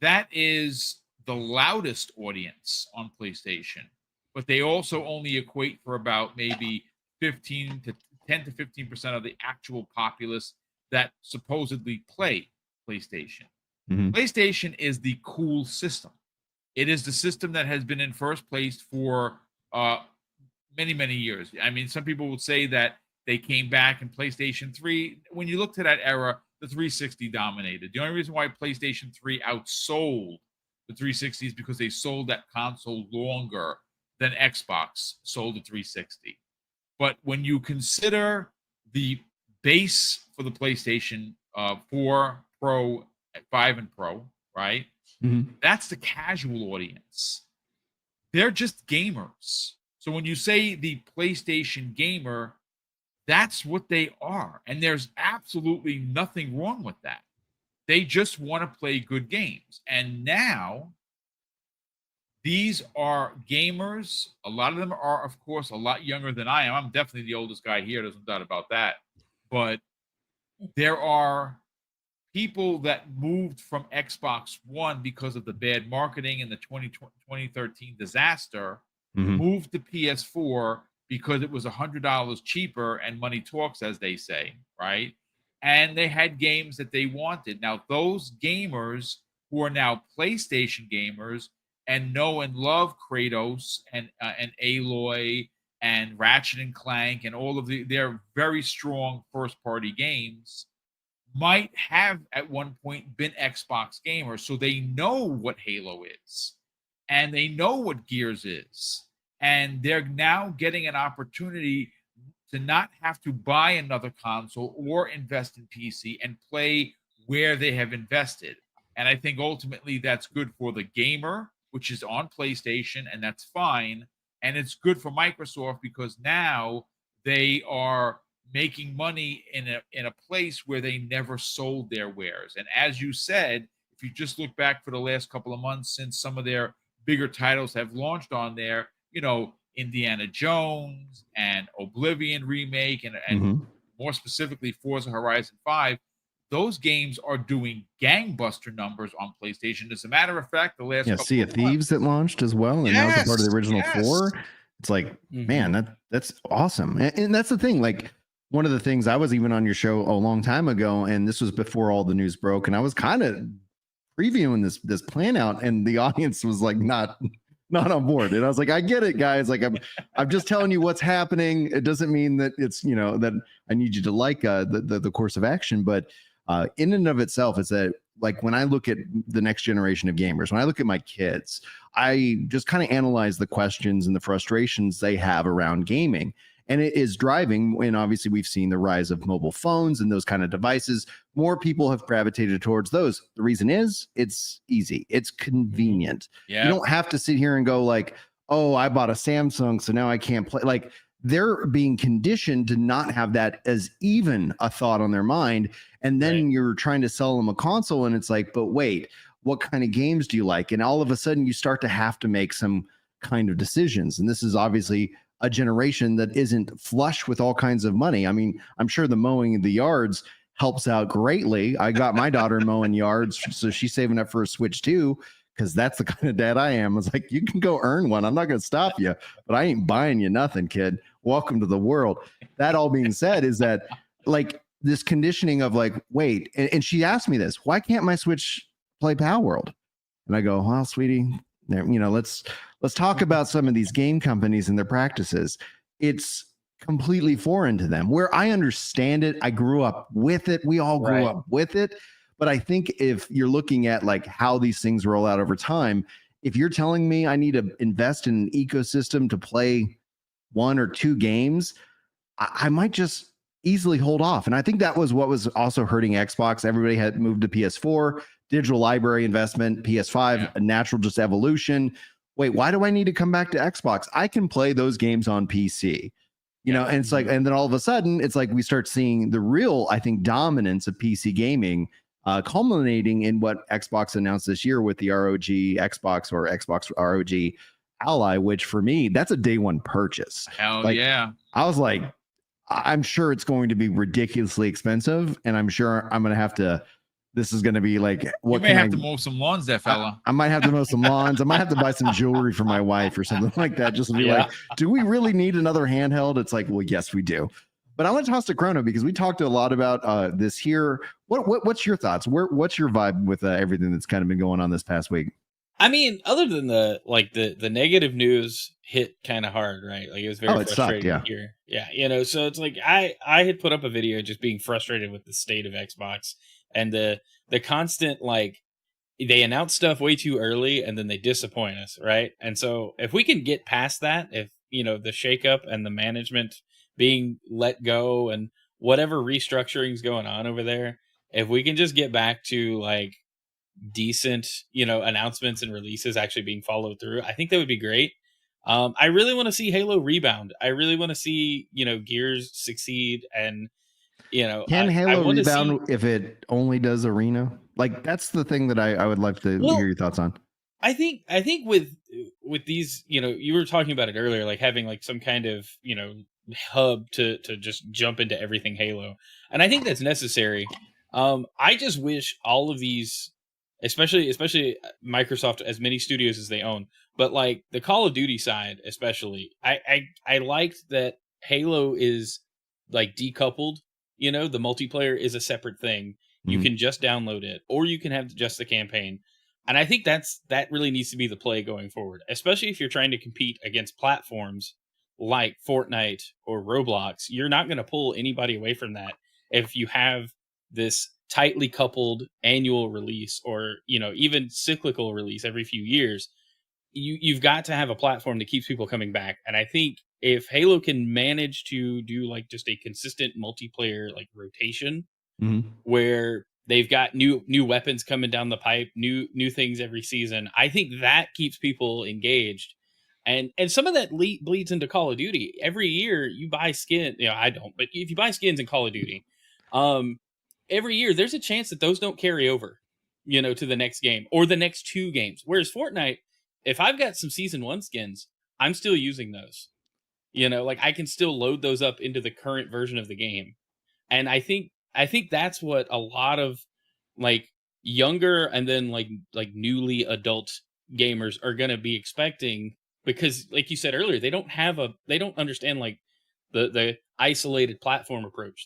that is the loudest audience on PlayStation, but they also only equate for about maybe 15 to 10 to 15% of the actual populace that supposedly play PlayStation. Mhm. PlayStation is the cool system. It is the system that has been in first place for many, many years. I mean, some people would say that they came back in PlayStation 3. When you look to that era, the 360 dominated. The only reason why PlayStation 3 outsold the 360 is because they sold that console longer than Xbox sold the 360. But when you consider the base for the PlayStation 4 Pro, 5, and Pro, right? Mhm. That's the casual audience. They're just gamers. So when you say the PlayStation gamer, that's what they are. And there's absolutely nothing wrong with that. They just want to play good games. And now these are gamers. A lot of them are, of course, a lot younger than I am. I'm definitely the oldest guy here. There's no doubt about that. But there are people that moved from Xbox One because of the bad marketing and the 2013 disaster, Mhm. moved to PS4 because it was $100 cheaper and money talks, as they say, right? And they had games that they wanted. Now, those gamers who are now PlayStation gamers and know and love Kratos and Aloy and Ratchet and Clank and all of their very strong first party games might have at one point been Xbox gamers, so they know what Halo is and they know what Gears is. And they're now getting an opportunity to not have to buy another console or invest in PC and play where they have invested. And I think ultimately that's good for the gamer, which is on PlayStation, and that's fine. And it's good for Microsoft because now they are making money in a place where they never sold their wares. And as you said, if you just look back for the last couple of months since some of their bigger titles have launched on there, Indiana Jones and Oblivion remake and Mhm. more specifically Forza Horizon 5, those games are doing gangbuster numbers on PlayStation. As a matter of fact, the last Yeah, couple Sea of of Thieves that months. launched as well, and that was a part of Yes, the original yes. 4. It's like, man, Mhm. that's awesome. And that's the thing. Like, one of the things, I was even on your show a long time ago, and this was before all the news broke, and I was kind of previewing this plan out, and the audience was like not on board. And I was like, I get it, guys. Like, I'm just telling you what's happening. It doesn't mean that it's, that I need you to like the course of action, but in and of itself is that, like, when I look at the next generation of gamers, when I look at my kids, I just kind of analyze the questions and the frustrations they have around gaming. And it is driving, and obviously we've seen the rise of mobile phones and those kind of devices. More people have gravitated towards those. The reason is it's easy, it's convenient. Yeah. You don't have to sit here and go like, oh, I bought a Samsung, so now I can't play. Like, they're being conditioned to not have that as even a thought on their mind. And then you're trying to sell them a console, and it's like, but wait, what kind of games do you like? And all of a sudden you start to have to make some kind of decisions. And this is obviously a generation that isn't flush with all kinds of money. I mean, I'm sure the mowing of the yards helps out greatly. I got my daughter mowing yards, so she's saving up for a Switch too, because that's the kind of dad I am. It's like, you can go earn one. I'm not going to stop you, but I ain't buying you nothing, kid. Welcome to the world. That all being said, is that, like, this conditioning of like, wait, and she asked me this, why can't my Switch play Power World? And I go, well, sweetie, let's talk about some of these game companies and their practices. It's completely foreign to them. Where I understand it, I grew up with it. We all grew up with it. But I think if you're looking at like how these things roll out over time, if you're telling me I need to invest in an ecosystem to play one or two games, I might just easily hold off. And I think that was what was also hurting Xbox. Everybody had moved to PS4, digital library investment, PS5, a natural just evolution. Wait, why do I need to come back to Xbox? I can play those games on PC. And it's like, and then all of a sudden, it's like we start seeing the real, I think, dominance of PC gaming, culminating in what Xbox announced this year with the ROG Xbox, or Xbox ROG Ally, which for me, that's a day one purchase. Hell like, yeah. I was like, I'm sure it's going to be ridiculously expensive, and I'm sure I'm going to have to this is going to be like, You what may can have to mow some lawns there, fella. I might have to mow some lawns. I might have to buy some jewelry for my wife or something like that. Just to be Yeah. like, do we really need another handheld? It's like, well, yes, we do. But I want to toss to Chrono because we talked a lot about this here. What's your thoughts? What's your vibe with everything that's kind of been going on this past week? I mean, other than the negative news hit kind of hard, right? Like it was very It sucked, frustrating yeah. to hear. Yeah, you know, so it's like I had put up a video just being frustrated with the state of Xbox and the constant like they announce stuff way too early and then they disappoint us, right? And so if we can get past that, if you know the shakeup and the management being let go and whatever restructuring is going on over there, if we can just get back to like decent, you know, announcements and releases actually being followed through, I think that would be great. I really want to see Halo rebound. I really want to see, you know, Gears succeed, and you know, Can I Halo want to see. rebound if it only does arena? Like that's the thing that I would like to Well, hear your thoughts on. I think with these, you know, you were talking about it earlier, like having like some kind of, you know, hub to just jump into everything Halo, and I think that's necessary. I just wish all of these, especially Microsoft, as many studios as they own, but like the Call of Duty side, especially, I liked that Halo is like decoupled. You know, the multiplayer is a separate thing. You Mhm. can just download it, or you can have just the campaign. And I think that really needs to be the play going forward, especially if you're trying to compete against platforms like Fortnite or Roblox. You're not going to pull anybody away from that if you have this tightly coupled annual release, or you know, even cyclical release every few years. You've got to have a platform that keeps people coming back. And I think if Halo can manage to do like just a consistent multiplayer like rotation, Mhm. where they've got new weapons coming down the pipe, new things every season, I think that keeps people engaged. And some of that bleeds into Call of Duty. Every year you buy skin, you know, I don't, but if you buy skins in Call of Duty, um every year there's a chance that those don't carry over, you know, to the next game or the next two games. Whereas Fortnite, if I've got some season 1 skins, I'm still using those. You know, like I can still load those up into the current version of the game. And I think that's what a lot of like younger and then like newly adult gamers are going to be expecting, because like you said earlier, they don't understand like the isolated platform approach.